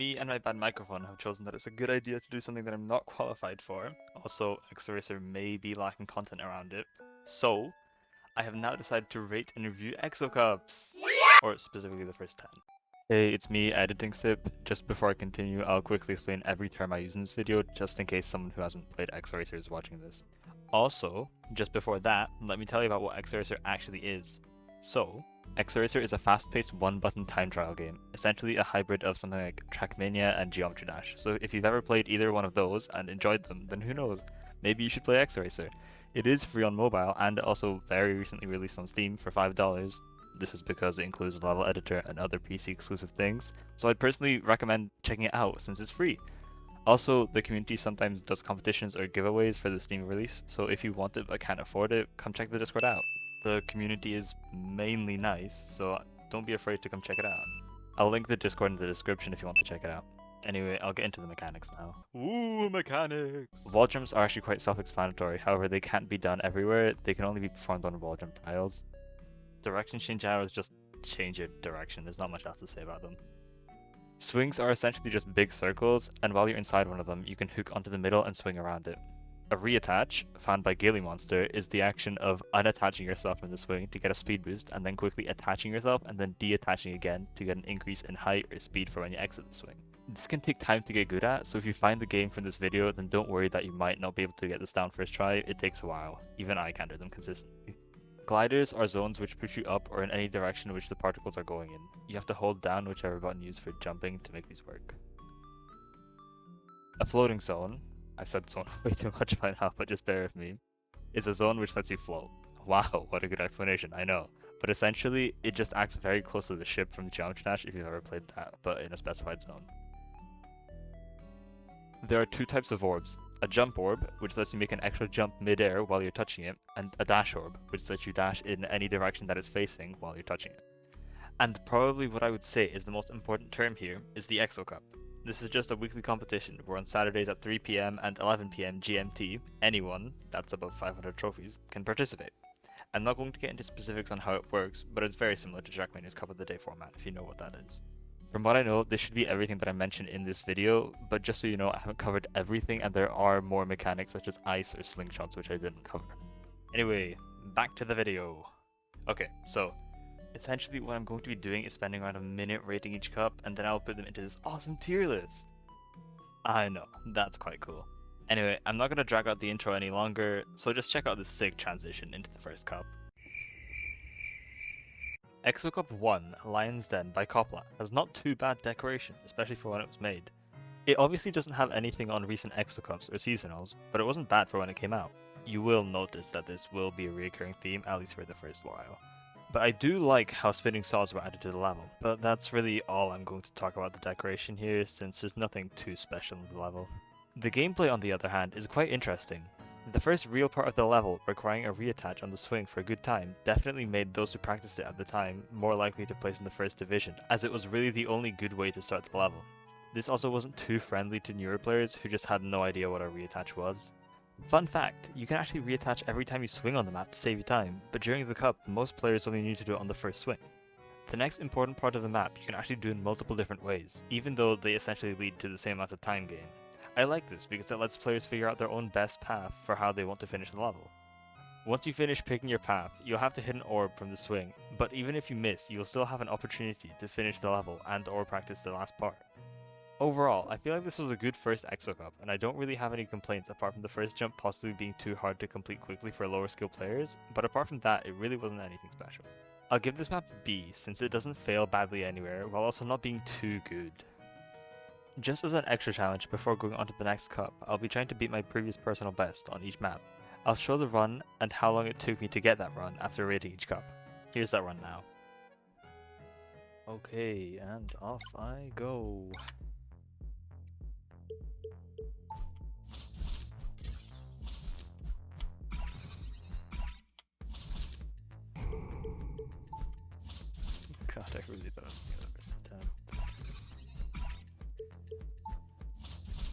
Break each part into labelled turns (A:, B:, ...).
A: Me and my bad microphone have chosen that it's a good idea to do something that I'm not qualified for. Also, Exoracer may be lacking content around it. So, I have now decided to rate and review Exocups! Or specifically the first 10. Hey, it's me, Editing Sip. Just before I continue, I'll quickly explain every term I use in this video, just in case someone who hasn't played Exoracer is watching this. Also, just before that, let me tell you about what Exoracer actually is. So, Exoracer is a fast-paced one-button time trial game, essentially a hybrid of something like Trackmania and geometrydash. So if you've ever played either one of those and enjoyed them, then who knows, maybe you should play Exoracer. It is free on mobile and also very recently released on Steam for $5. This is because it includes a level editor and other PC exclusive things, so I'd personally recommend checking it out since it's free. Also, the community sometimes does competitions or giveaways for the Steam release, so if you want it but can't afford it, come check the Discord out. The community is mainly nice, so don't be afraid to come check it out. I'll link the Discord in the description if you want to check it out. Anyway, I'll get into the mechanics now. Ooh, mechanics! Wall jumps are actually quite self-explanatory, however they can't be done everywhere, they can only be performed on wall jump tiles. Direction change arrows just change your direction, there's not much else to say about them. Swings are essentially just big circles, and while you're inside one of them, you can hook onto the middle and swing around it. A reattach, found by Ghillie Monster, is the action of unattaching yourself from the swing to get a speed boost, and then quickly attaching yourself and then deattaching again to get an increase in height or speed for when you exit the swing. This can take time to get good at, so if you find the game from this video, then don't worry that you might not be able to get this down first try, it takes a while. Even I can't do them consistently. Gliders are zones which push you up or in any direction which the particles are going in. You have to hold down whichever button used for jumping to make these work. A floating zone, I said zone way too much by now, but just bear with me, is a zone which lets you float. Wow, what a good explanation, I know. But essentially, it just acts very close to the ship from the Geometry Dash if you've ever played that, but in a specified zone. There are two types of orbs. A jump orb, which lets you make an extra jump mid-air while you're touching it, and a dash orb, which lets you dash in any direction that it's facing while you're touching it. And probably what I would say is the most important term here is the Exocup. This is just a weekly competition where on Saturdays at 3 PM and 11 PM GMT, anyone, that's above 500 trophies, can participate. I'm not going to get into specifics on how it works, but it's very similar to Trackmania's Cup of the Day format, if you know what that is. From what I know, this should be everything that I mentioned in this video, but just so you know, I haven't covered everything and there are more mechanics such as ice or slingshots which I didn't cover. Anyway, back to the video. Okay, so essentially what I'm going to be doing is spending around a minute rating each cup, and then I'll put them into this awesome tier list. I know, that's quite cool. Anyway, I'm not going to drag out the intro any longer, so just check out this sick transition into the first cup. Exocup 1, Lion's Den by Copland has not too bad decoration, especially for when it was made. It obviously doesn't have anything on recent Exocups or seasonals, but it wasn't bad for when it came out. You will notice that this will be a recurring theme, at least for the first while. But I do like how spinning saws were added to the level, but that's really all I'm going to talk about the decoration here, since there's nothing too special in the level. The gameplay on the other hand is quite interesting. The first real part of the level, requiring a reattach on the swing for a good time, definitely made those who practiced it at the time more likely to place in the first division, as it was really the only good way to start the level. This also wasn't too friendly to newer players who just had no idea what a reattach was. Fun fact, you can actually reattach every time you swing on the map to save you time, but during the cup, most players only need to do it on the first swing. The next important part of the map you can actually do in multiple different ways, even though they essentially lead to the same amount of time gain. I like this because it lets players figure out their own best path for how they want to finish the level. Once you finish picking your path, you'll have to hit an orb from the swing, but even if you miss, you'll still have an opportunity to finish the level and or practice the last part. Overall, I feel like this was a good first Exocup, and I don't really have any complaints apart from the first jump possibly being too hard to complete quickly for lower skill players, but apart from that, it really wasn't anything special. I'll give this map a B, since it doesn't fail badly anywhere, while also not being too good. Just as an extra challenge before going on to the next cup, I'll be trying to beat my previous personal best on each map. I'll show the run and how long it took me to get that run after rating each cup. Here's that run now. Okay, and off I go. God, I really thought I was gonna get the first attempt.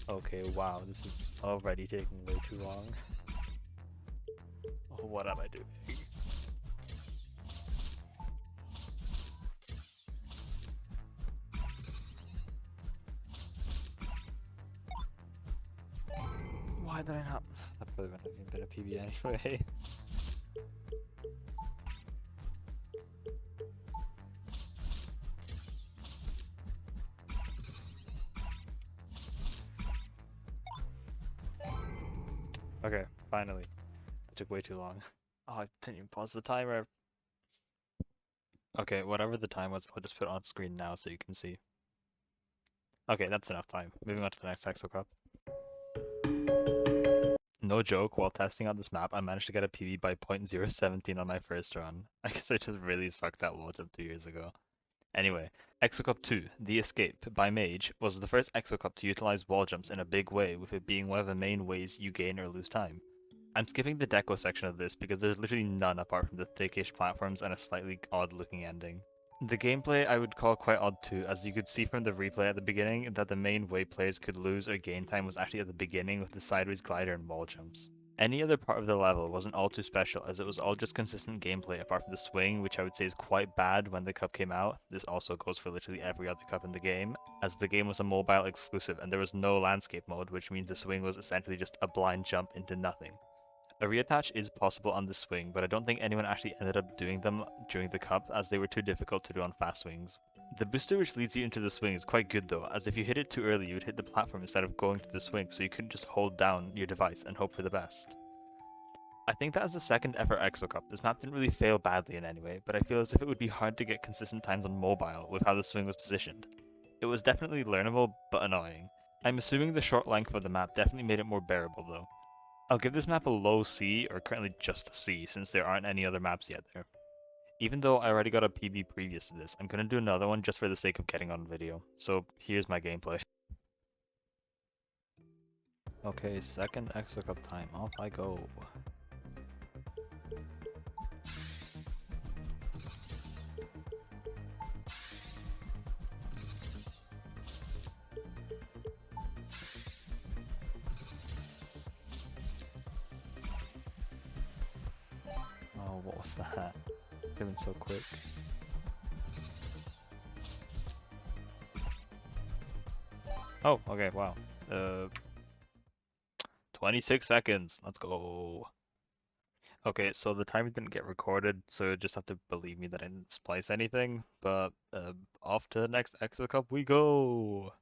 A: Okay, wow, this is already taking way too long. Oh, what am I doing? Why did I not? That probably wouldn't have even been a PB anyway. Okay, finally. That took way too long. Oh, I didn't even pause the timer. Okay, whatever the time was, I'll just put it on screen now so you can see. Okay, that's enough time. Moving on to the next Exocup. No joke, while testing out this map, I managed to get a PB by 0.017 on my first run. I guess I just really sucked at wall jump 2 years ago. Anyway, Exocup 2, The Escape, by Mage, was the first Exocup to utilize wall jumps in a big way, with it being one of the main ways you gain or lose time. I'm skipping the deco section of this because there's literally none apart from the thickish platforms and a slightly odd looking ending. The gameplay I would call quite odd too, as you could see from the replay at the beginning that the main way players could lose or gain time was actually at the beginning with the sideways glider and wall jumps. Any other part of the level wasn't all too special, as it was all just consistent gameplay apart from the swing, which I would say is quite bad when the cup came out. This also goes for literally every other cup in the game, as the game was a mobile exclusive and there was no landscape mode, which means the swing was essentially just a blind jump into nothing. A reattach is possible on the swing, but I don't think anyone actually ended up doing them during the cup, as they were too difficult to do on fast swings. The booster which leads you into the swing is quite good though, as if you hit it too early you would hit the platform instead of going to the swing, so you couldn't just hold down your device and hope for the best. I think that as the second ever Exocup, this map didn't really fail badly in any way, but I feel as if it would be hard to get consistent times on mobile with how the swing was positioned. It was definitely learnable, but annoying. I'm assuming the short length of the map definitely made it more bearable though. I'll give this map a low C, or currently just a C, since there aren't any other maps yet there. Even though I already got a PB previous to this, I'm gonna do another one just for the sake of getting on video. So here's my gameplay. Okay, second Exocup time, off I go. Oh, what was that? Been so quick. Oh, okay, wow. 26 seconds. Let's go. Okay, so the timer didn't get recorded, so you just have to believe me that I didn't splice anything. But off to the next Exocup we go.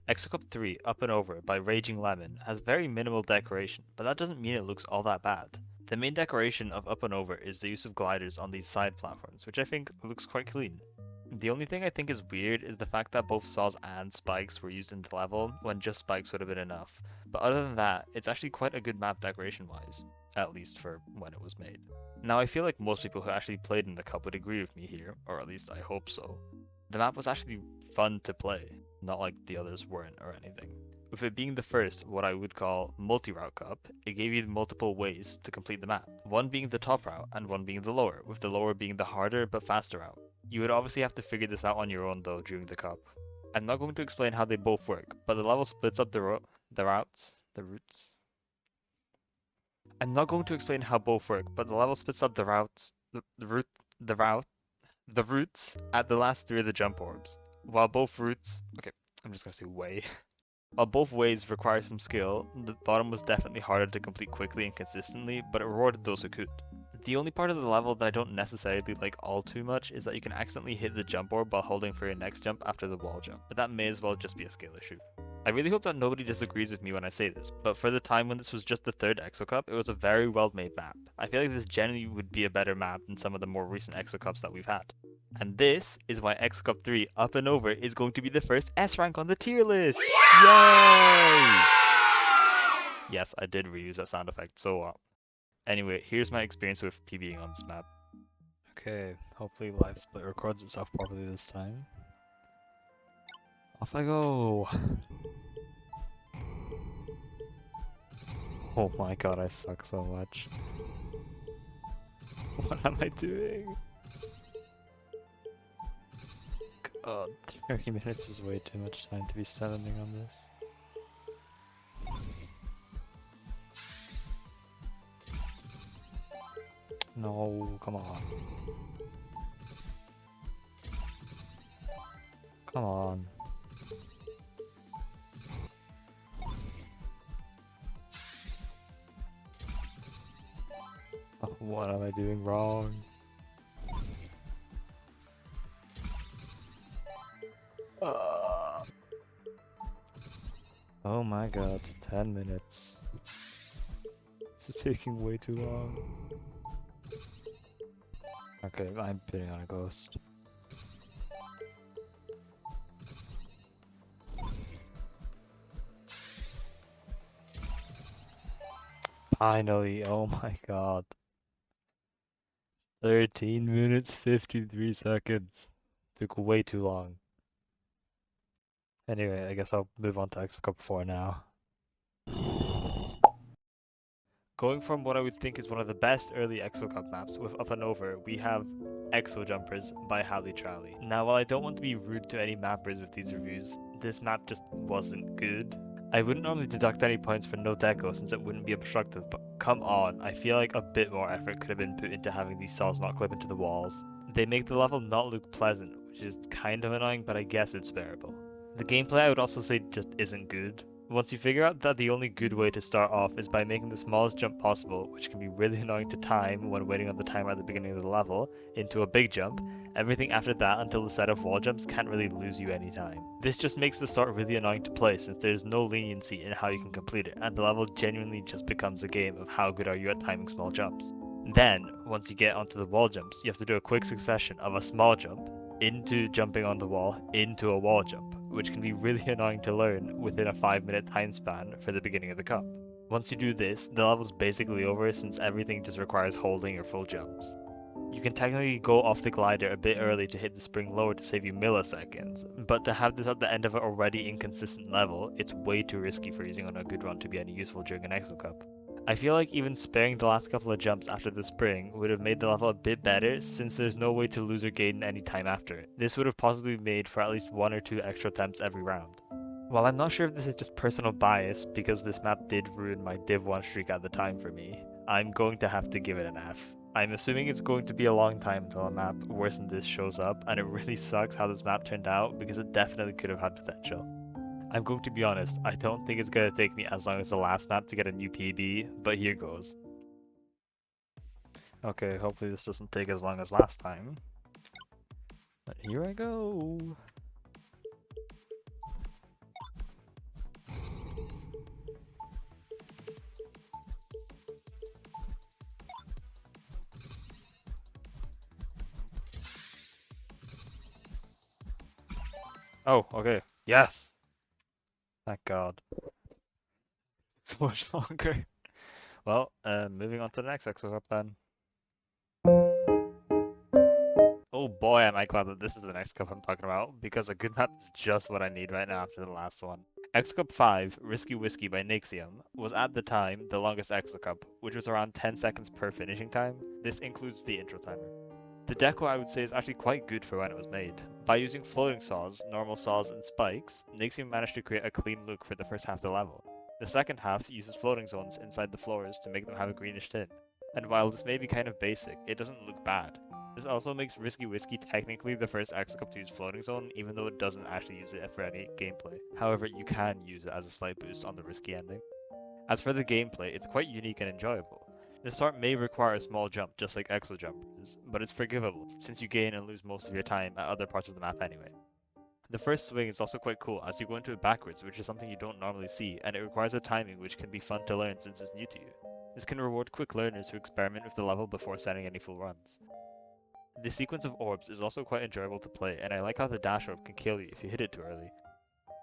A: Exocup 3 Up and Over by Raging Lemon has very minimal decoration, but that doesn't mean it looks all that bad. The main decoration of Up and Over is the use of gliders on these side platforms, which I think looks quite clean. The only thing I think is weird is the fact that both saws and spikes were used in the level, when just spikes would have been enough. But other than that, it's actually quite a good map decoration wise, at least for when it was made. Now I feel like most people who actually played in the cup would agree with me here, or at least I hope so. The map was actually fun to play, not like the others weren't or anything. With it being the first, what I would call multi-route cup, it gave you multiple ways to complete the map. One being the top route and one being the lower, with the lower being the harder but faster route. You would obviously have to figure this out on your own though during the cup. I'm not going to explain how they both work, but the level splits up the routes. I'm not going to explain how both work, but the level splits up the routes, the routes at the last 3 of the jump orbs. While both routes, okay, I'm just gonna say way. While both ways require some skill, the bottom was definitely harder to complete quickly and consistently, but it rewarded those who could. The only part of the level that I don't necessarily like all too much is that you can accidentally hit the jump orb while holding for your next jump after the wall jump, but that may as well just be a skill issue. I really hope that nobody disagrees with me when I say this, but for the time when this was just the third Exocup, it was a very well made map. I feel like this generally would be a better map than some of the more recent Exocups that we've had. And this is why Exocup 3 Up and Over is going to be the first S rank on the tier list! Yay! Yes, I did reuse that sound effect, so what? Anyway, here's my experience with PBing on this map. Okay, hopefully Live Split records itself properly this time. Off I go! Oh my god, I suck so much. What am I doing? God, 30 minutes is way too much time to be standing on this. No, come on. Come on. What am I doing wrong? Oh my god, 10 minutes. This is taking way too long. Okay, I'm bidding on a ghost. Finally, oh my god. 13 minutes, 53 seconds. Took way too long. Anyway, I guess I'll move on to Exocup 4 now. Going from what I would think is one of the best early Exocup maps with Up and Over, we have Exo Jumpers by Hally Trally. Now, while I don't want to be rude to any mappers with these reviews, this map just wasn't good. I wouldn't normally deduct any points for no deco since it wouldn't be obstructive, but come on, I feel like a bit more effort could have been put into having these saws not clip into the walls. They make the level not look pleasant, which is kind of annoying, but I guess it's bearable. The gameplay I would also say just isn't good. Once you figure out that the only good way to start off is by making the smallest jump possible, which can be really annoying to time when waiting on the timer at the beginning of the level, into a big jump, everything after that until the set of wall jumps can't really lose you any time. This just makes the start really annoying to play since there's no leniency in how you can complete it, and the level genuinely just becomes a game of how good are you at timing small jumps. Then, once you get onto the wall jumps, you have to do a quick succession of a small jump, into jumping on the wall, into a wall jump, which can be really annoying to learn within a 5-minute time span for the beginning of the cup. Once you do this, the level's basically over since everything just requires holding your full jumps. You can technically go off the glider a bit early to hit the spring lower to save you milliseconds, but to have this at the end of an already inconsistent level, it's way too risky for using on a good run to be any useful during an Exo Cup. I feel like even sparing the last couple of jumps after the spring would have made the level a bit better since there's no way to lose or gain any time after it. This would have possibly made for at least 1 or 2 extra attempts every round. While I'm not sure if this is just personal bias because this map did ruin my Div 1 streak at the time for me, I'm going to have to give it an F. I'm assuming it's going to be a long time until a map worse than this shows up, and it really sucks how this map turned out because it definitely could have had potential. I'm going to be honest, I don't think it's going to take me as long as the last map to get a new PB, but here goes. Okay, hopefully this doesn't take as long as last time. But here I go! Oh, okay. Yes! Thank God. So much longer. Well, moving on to the next Exocup then. Oh boy, am I glad that this is the next cup I'm talking about, because a good map is just what I need right now after the last one. Exocup 5, Risky Whiskey by Nixium, was at the time the longest Exocup, which was around 10 seconds per finishing time. This includes the intro timer. The deco I would say is actually quite good for when it was made. By using floating saws, normal saws, and spikes, Nixium managed to create a clean look for the first half of the level. The second half uses floating zones inside the floors to make them have a greenish tint. And while this may be kind of basic, it doesn't look bad. This also makes Risky Whiskey technically the first Exocup to use floating zone, even though it doesn't actually use it for any gameplay. However, you can use it as a slight boost on the risky ending. As for the gameplay, it's quite unique and enjoyable. The start may require a small jump, just like Exo Jumpers, but it's forgivable, since you gain and lose most of your time at other parts of the map anyway. The first swing is also quite cool, as you go into it backwards, which is something you don't normally see, and it requires a timing which can be fun to learn since it's new to you. This can reward quick learners who experiment with the level before setting any full runs. The sequence of orbs is also quite enjoyable to play, and I like how the dash orb can kill you if you hit it too early.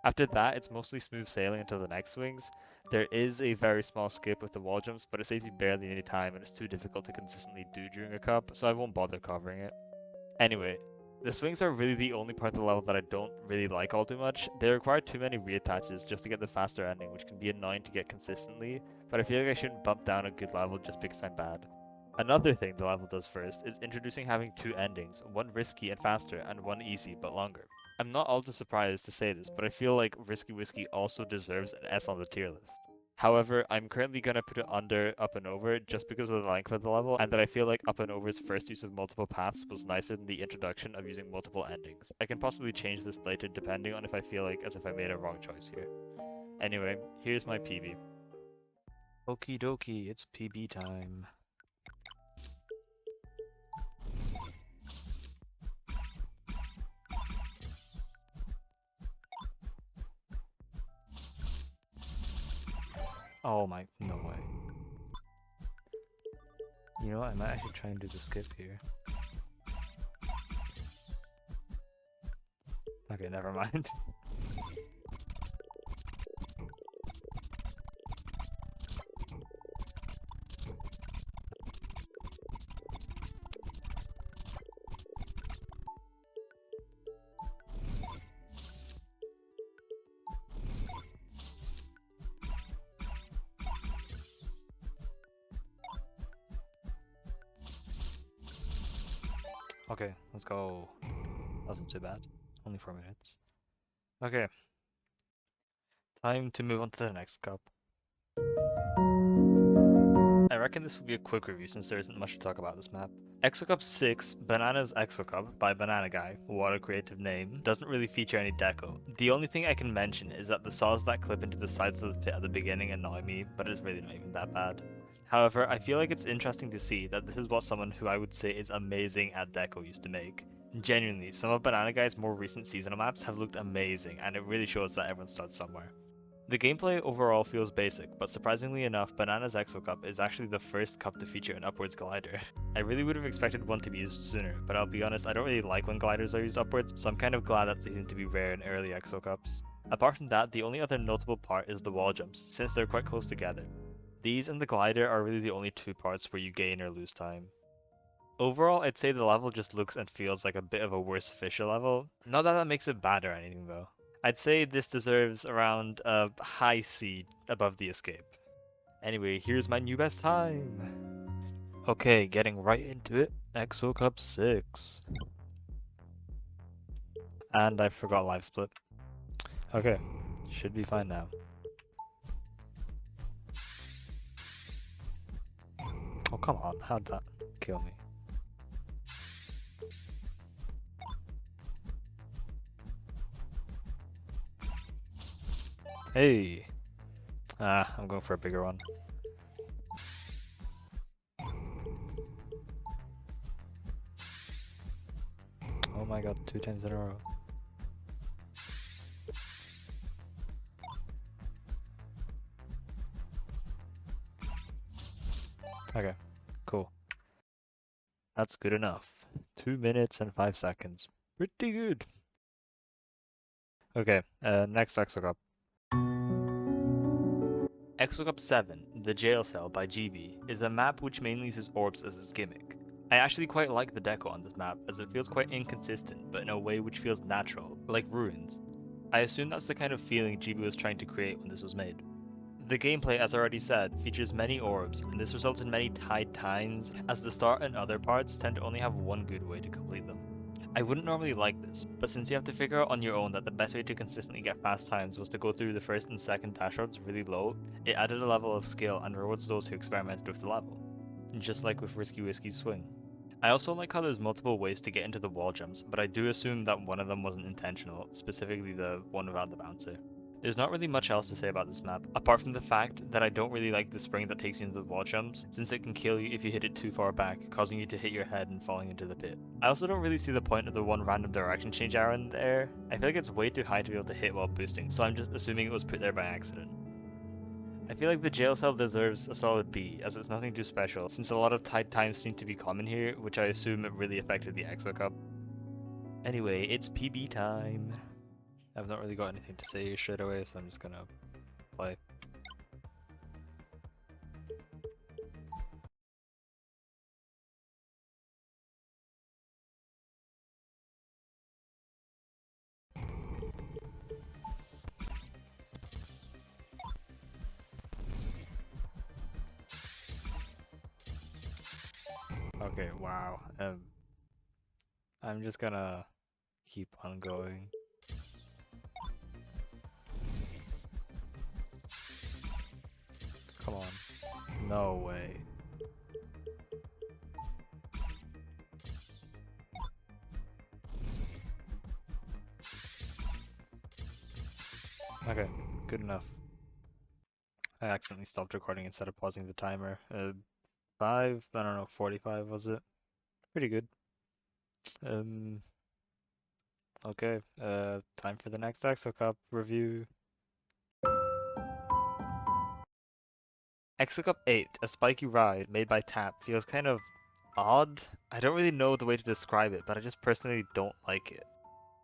A: After that, it's mostly smooth sailing until the next swings. There is a very small skip with the wall jumps, but it saves you barely any time and it's too difficult to consistently do during a cup, so I won't bother covering it. Anyway, the swings are really the only part of the level that I don't really like all too much. They require too many reattaches just to get the faster ending, which can be annoying to get consistently, but I feel like I shouldn't bump down a good level just because I'm bad. Another thing the level does first is introducing having 2 endings, one risky and faster, and one easy but longer. I'm not all too surprised to say this, but I feel like Risky Whiskey also deserves an S on the tier list. However, I'm currently gonna put it under Up and Over just because of the length of the level, and that I feel like Up and Over's first use of multiple paths was nicer than the introduction of using multiple endings. I can possibly change this later depending on if I feel like as if I made a wrong choice here. Anyway, here's my PB. Okie dokie, it's PB time. Oh my, no way. You know what, I might actually try and do the skip here. Okay, never mind. Okay, let's go. Wasn't too bad. Only 4 minutes. Okay. Time to move on to the next cup. I reckon this will be a quick review since there isn't much to talk about this map. Exocup 6, Banana's Exocup by Banana Guy, what a creative name, doesn't really feature any deco. The only thing I can mention is that the saws that clip into the sides of the pit at the beginning annoy me, but it's really not even that bad. However, I feel like it's interesting to see that this is what someone who I would say is amazing at deco used to make. Genuinely, some of Banana Guy's more recent seasonal maps have looked amazing, and it really shows that everyone starts somewhere. The gameplay overall feels basic, but surprisingly enough, Banana's Exocup is actually the first cup to feature an upwards glider. I really would have expected one to be used sooner, but I'll be honest, I don't really like when gliders are used upwards, so I'm kind of glad that they seem to be rare in early Exocups. Apart from that, the only other notable part is the wall jumps, since they're quite close together. These and the glider are really the only two parts where you gain or lose time. Overall, I'd say the level just looks and feels like a bit of a worse Fisher level. Not that that makes it bad or anything though. I'd say this deserves around a high C above the escape. Anyway, here's my new best time. Okay, getting right into it. Exocup 6. And I forgot live split. Okay, should be fine now. Oh, come on, how'd that kill me? Hey! Ah, I'm going for a bigger one. Oh my god, 2 times in a row. Okay, cool. That's good enough. 2 minutes and 5 seconds. Pretty good. Okay, next Exocup. Exocup 7, The Jail Cell by GB, is a map which mainly uses orbs as its gimmick. I actually quite like the deco on this map, as it feels quite inconsistent, but in a way which feels natural, like ruins. I assume that's the kind of feeling GB was trying to create when this was made. The gameplay, as I already said, features many orbs, and this results in many tied times, as the start and other parts tend to only have one good way to complete them. I wouldn't normally like this, but since you have to figure out on your own that the best way to consistently get fast times was to go through the first and second dash roads really low, it added a level of skill and rewards those who experimented with the level, just like with Risky Whiskey's swing. I also like how there's multiple ways to get into the wall jumps, but I do assume that one of them wasn't intentional, specifically the one without the bouncer. There's not really much else to say about this map, apart from the fact that I don't really like the spring that takes you into the wall jumps, since it can kill you if you hit it too far back, causing you to hit your head and falling into the pit. I also don't really see the point of the one random direction change arrow in the air. I feel like it's way too high to be able to hit while boosting, so I'm just assuming it was put there by accident. I feel like the jail cell deserves a solid B, as it's nothing too special, since a lot of tight times seem to be common here, which I assume really affected the Exo Cup. Anyway, it's PB time. I've not really got anything to say straight away, so I'm just gonna play. Okay, wow. I'm just gonna keep on going. Come on. No way. Okay, good enough. I accidentally stopped recording instead of pausing the timer. 5, I don't know, 45 was it? Pretty good. Um, okay, time for the next Exo Cup review. Exocup 8, a spiky ride made by Tap, feels kind of odd. I don't really know the way to describe it, but I just personally don't like it.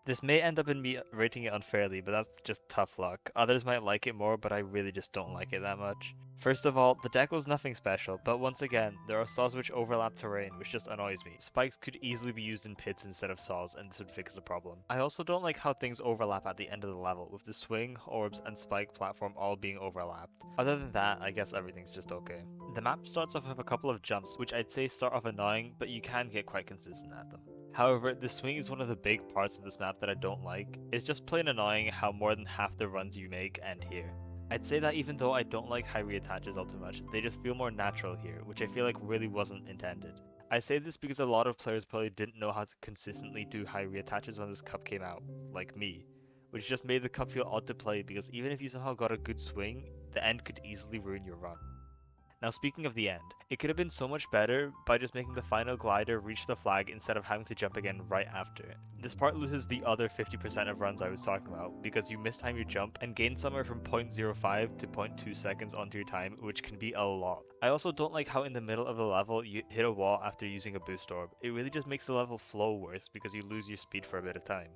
A: This may end up in me rating it unfairly, but that's just tough luck. Others might like it more, but I really just don't like it that much. First of all, the deco's nothing special, but once again, there are saws which overlap terrain, which just annoys me. Spikes could easily be used in pits instead of saws, and this would fix the problem. I also don't like how things overlap at the end of the level, with the swing, orbs, and spike platform all being overlapped. Other than that, I guess everything's just okay. The map starts off with a couple of jumps, which I'd say start off annoying, but you can get quite consistent at them. However, the swing is one of the big parts of this map that I don't like. It's just plain annoying how more than half the runs you make end here. I'd say that even though I don't like high reattaches all too much, they just feel more natural here, which I feel like really wasn't intended. I say this because a lot of players probably didn't know how to consistently do high reattaches when this cup came out, like me, which just made the cup feel odd to play because even if you somehow got a good swing, the end could easily ruin your run. Now, speaking of the end, it could have been so much better by just making the final glider reach the flag instead of having to jump again right after it. This part loses the other 50% of runs I was talking about because you mistime your jump and gain somewhere from 0.05 to zero point 0.2 seconds onto your time, which can be a lot. I also don't like how in the middle of the level you hit a wall after using a boost orb. It really just makes the level flow worse because you lose your speed for a bit of time.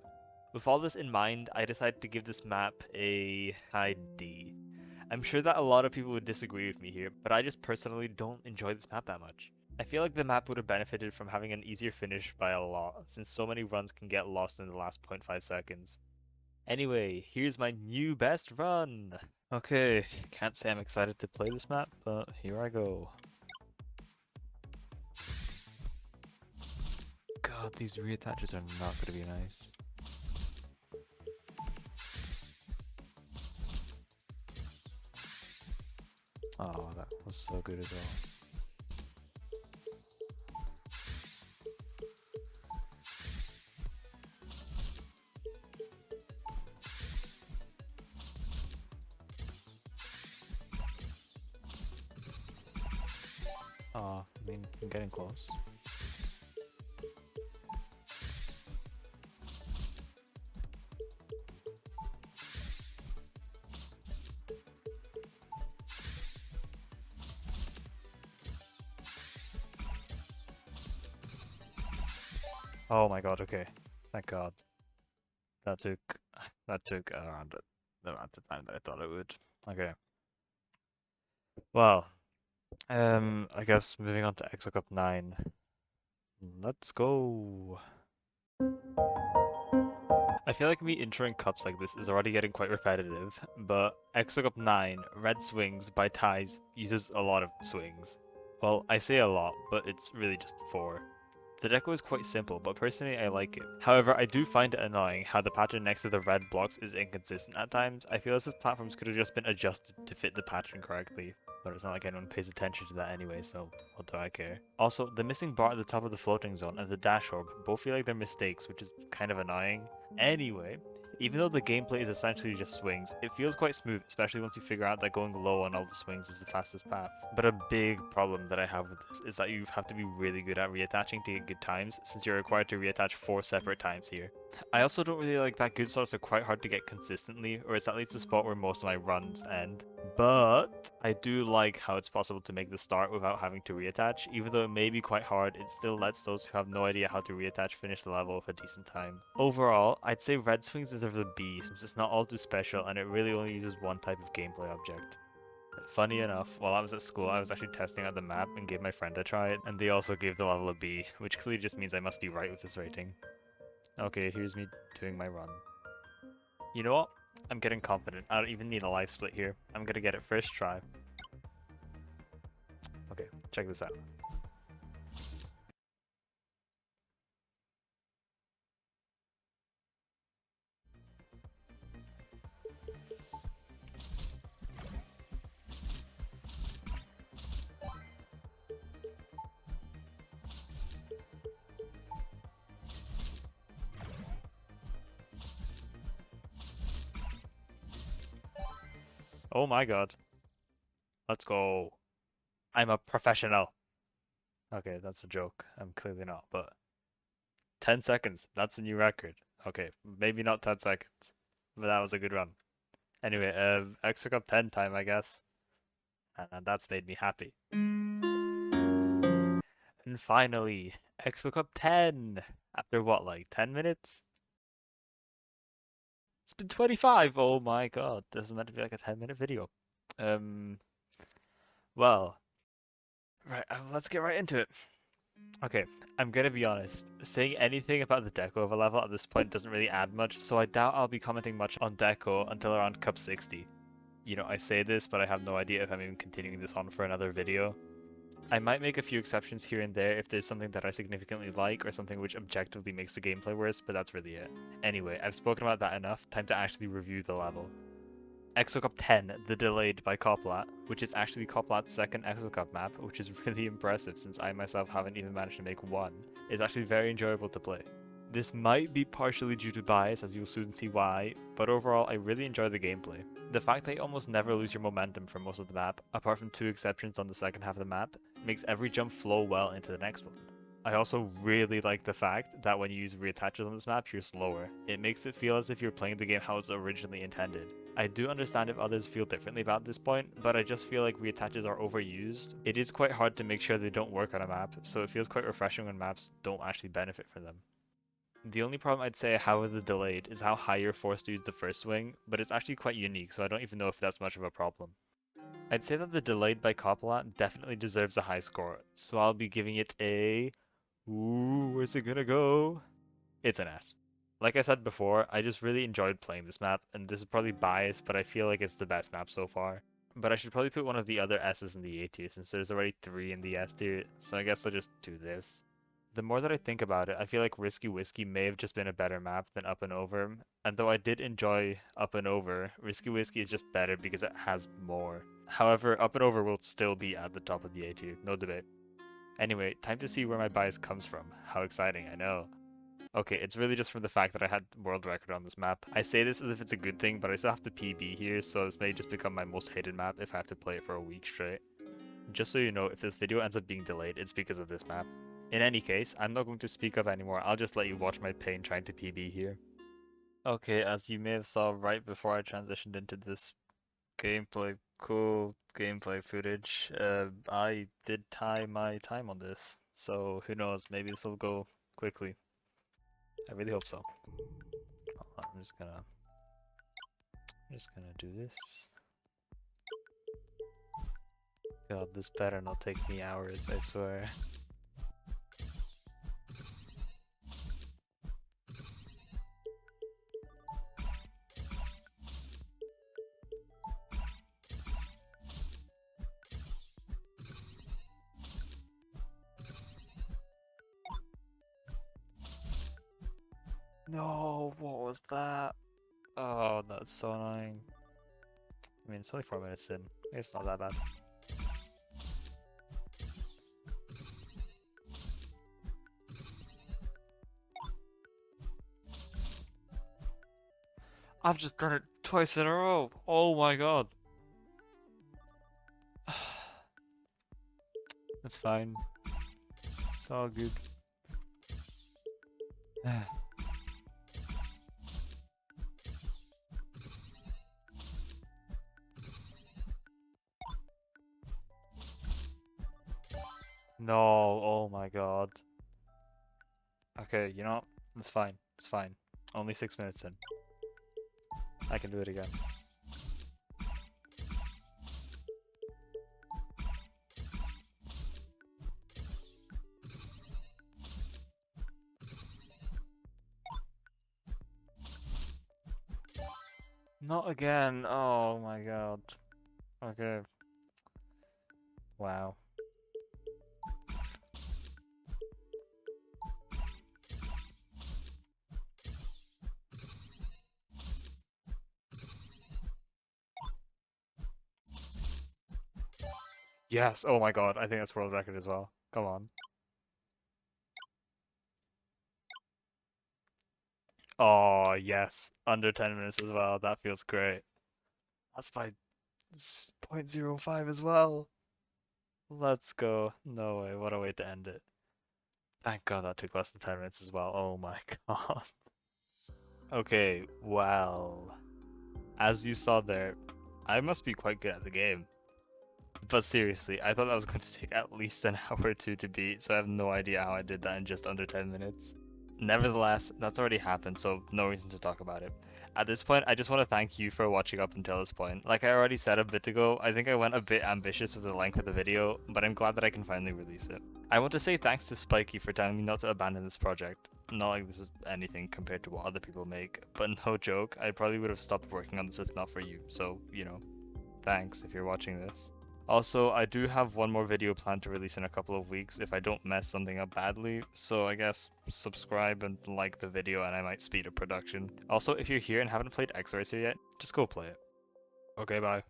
A: With all this in mind, I decided to give this map a high D. I'm sure that a lot of people would disagree with me here, but I just personally don't enjoy this map that much. I feel like the map would have benefited from having an easier finish by a lot, since so many runs can get lost in the last zero point 0.5 seconds. Anyway, here's my new best run! Okay, can't say I'm excited to play this map, but here I go. God, these reattaches are not going to be nice. Oh, that was so good as well. Oh, I mean, I'm getting close. Oh my god, okay. Thank god. That took around the amount of time that I thought it would. Okay. Well, I guess moving on to Exocup 9. Let's go. I feel like me introing cups like this is already getting quite repetitive, but Exocup 9, Red Swings by Ties, uses a lot of swings. Well, I say a lot, but it's really just 4. The deco is quite simple, but personally I like it. However, I do find it annoying how the pattern next to the red blocks is inconsistent at times. I feel as if platforms could have just been adjusted to fit the pattern correctly, but it's not like anyone pays attention to that anyway, so what do I care? Also, the missing bar at the top of the floating zone and the dash orb both feel like they're mistakes, which is kind of annoying. Anyway, even though the gameplay is essentially just swings, it feels quite smooth, especially once you figure out that going low on all the swings is the fastest path. But a big problem that I have with this is that you have to be really good at reattaching to get good times, since you're required to reattach 4 separate times here. I also don't really like that good starts are quite hard to get consistently, or it's at least the spot where most of my runs end. But I do like how it's possible to make the start without having to reattach. Even though it may be quite hard, it still lets those who have no idea how to reattach finish the level with a decent time. Overall, I'd say Red Swings deserves a B since it's not all too special and it really only uses one type of gameplay object. Funny enough, while I was at school, I was actually testing out the map and gave my friend a try, and they also gave the level a B, which clearly just means I must be right with this rating. Okay, here's me doing my run. You know what? I'm getting confident. I don't even need a life split here. I'm gonna get it first try. Okay, check this out. Oh my god. Let's go. I'm a professional. Okay, that's a joke. I'm clearly not, but 10 seconds. That's a new record. Okay, maybe not 10 seconds, but that was a good run. Anyway, Extra Cup 10 time, I guess. And that's made me happy. And finally, Exocup 10! After what, like 10 minutes? It's been 25! Oh my god, this is meant to be like a 10-minute video. Um, well, right, let's get right into it. Okay, I'm gonna be honest. Saying anything about the deco of a level at this point doesn't really add much, so I doubt I'll be commenting much on deco until around Cup 60. You know, I say this, but I have no idea if I'm even continuing this on for another video. I might make a few exceptions here and there if there's something that I significantly like or something which objectively makes the gameplay worse, but that's really it. Anyway, I've spoken about that enough, time to actually review the level. Exocup 10, the Delayed by Coplat, which is actually Coplat's second Exocup map, which is really impressive since I myself haven't even managed to make one, is actually very enjoyable to play. This might be partially due to bias, as you'll soon see why, but overall I really enjoy the gameplay. The fact that you almost never lose your momentum for most of the map, apart from 2 exceptions on the second half of the map, makes every jump flow well into the next one. I also really like the fact that when you use reattaches on this map, you're slower. It makes it feel as if you're playing the game how it's originally intended. I do understand if others feel differently about this point, but I just feel like reattaches are overused. It is quite hard to make sure they don't work on a map, so it feels quite refreshing when maps don't actually benefit from them. The only problem I'd say I have with the Delayed is how high you're forced to use the first swing, but it's actually quite unique, so I don't even know if that's much of a problem. I'd say that the Delayed by Coppola definitely deserves a high score, so I'll be giving it a... Ooh, where's it gonna go? It's an S. Like I said before, I just really enjoyed playing this map, and this is probably biased, but I feel like it's the best map so far. But I should probably put one of the other S's in the A tier, since there's already 3 in the S tier, so I guess I'll just do this. The more that I think about it, I feel like Risky Whiskey may have just been a better map than Up and Over, and though I did enjoy Up and Over, Risky Whiskey is just better because it has more. However, Up and Over will still be at the top of the A tier, no debate. Anyway, time to see where my bias comes from. How exciting, I know. Okay, it's really just from the fact that I had world record on this map. I say this as if it's a good thing, but I still have to PB here, so this may just become my most hated map if I have to play it for a week straight. Just so you know, if this video ends up being delayed, it's because of this map. In any case, I'm not going to speak up anymore, I'll just let you watch my pain trying to PB here. Okay, as you may have saw right before I transitioned into this cool gameplay footage, I did tie my time on this, so who knows, maybe this will go quickly. I really hope so. I'm just gonna do this. God, this better not take me hours, I swear. No, what was that? Oh, that's so annoying. I mean, it's only 4 minutes in. It's not that bad. I've just done it twice in a row. Oh my god. That's fine. It's all good. No, oh my god. Okay, you know, it's fine. It's fine. Only 6 minutes in. I can do it again. Not again. Oh my god. Okay. Wow. Yes, oh my god, I think that's world record as well. Come on. Oh, yes. Under 10 minutes as well. That feels great. That's by 0.05 as well. Let's go. No way, what a way to end it. Thank god that took less than 10 minutes as well. Oh my god. Okay, well, as you saw there, I must be quite good at the game. But seriously, I thought that was going to take at least an hour or two to beat, so I have no idea how I did that in just under 10 minutes. Nevertheless, that's already happened, so no reason to talk about it. At this point, I just want to thank you for watching up until this point. Like I already said a bit ago, I think I went a bit ambitious with the length of the video, but I'm glad that I can finally release it. I want to say thanks to Spiky for telling me not to abandon this project. Not like this is anything compared to what other people make, but no joke, I probably would have stopped working on this if not for you, so, thanks if you're watching this. Also, I do have one more video planned to release in a couple of weeks if I don't mess something up badly, so I guess subscribe and like the video and I might speed up production. Also, if you're here and haven't played Exoracer yet, just go play it. Okay, bye.